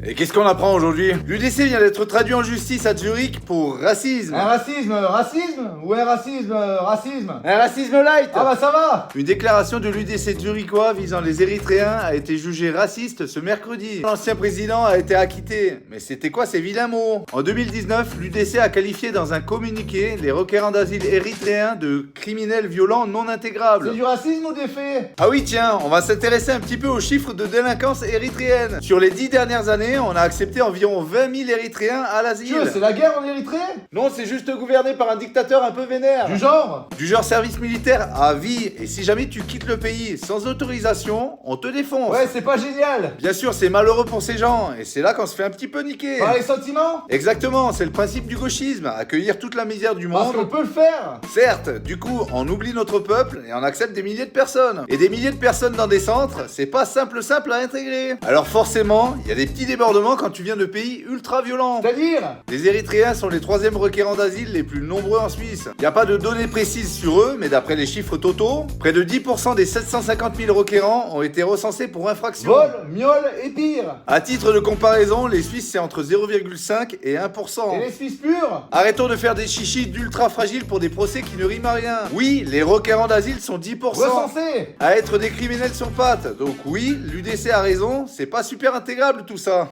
Et qu'est-ce qu'on apprend aujourd'hui? L'UDC vient d'être traduit en justice à Zurich pour racisme. Un racisme ou un racisme? Un racisme light. Ah bah ça va. Une déclaration de l'UDC zurichois visant les Érythréens a été jugée raciste ce mercredi. L'ancien président a été acquitté. Mais c'était quoi ces vilains mots? En 2019, l'UDC a qualifié dans un communiqué les requérants d'asile érythréens de criminels violents non intégrables. C'est du racisme ou des faits? Ah oui tiens, on va s'intéresser un petit peu aux chiffres de délinquance érythréenne. Sur les 10 dernières années, on a accepté environ 20 000 Érythréens à l'asile. C'est la guerre en Érythrée? Non, c'est juste gouverné par un dictateur un peu vénère. Du genre? Du genre service militaire à vie, et si jamais tu quittes le pays sans autorisation, on te défonce. Ouais, c'est pas génial. Bien sûr, c'est malheureux pour ces gens, et c'est là qu'on se fait un petit peu niquer. Par les sentiments? Exactement, c'est le principe du gauchisme, accueillir toute la misère du Parce monde. qu'on peut le faire. Certes, du coup, on oublie notre peuple et on accepte des milliers de personnes. Et des milliers de personnes dans des centres, c'est pas simple à intégrer. Alors forcément, il y a des petits débordements quand tu viens de pays ultra violents. C'est-à-dire? Les Érythréens sont les troisièmes requérants d'asile les plus nombreux en Suisse. Il n'y a pas de données précises sur eux, mais d'après les chiffres totaux, près de 10% des 750 000 requérants ont été recensés pour infraction. Vol, miole et pire. À titre de comparaison, les Suisses c'est entre 0,5 et 1%. Et les Suisses purs? Arrêtons de faire des chichis d'ultra fragiles pour des procès qui ne riment à rien. Oui, les requérants d'asile sont 10% Recensés. à être des criminels sur pattes. Donc oui, l'UDC a raison, c'est pas super intégrable tout ça.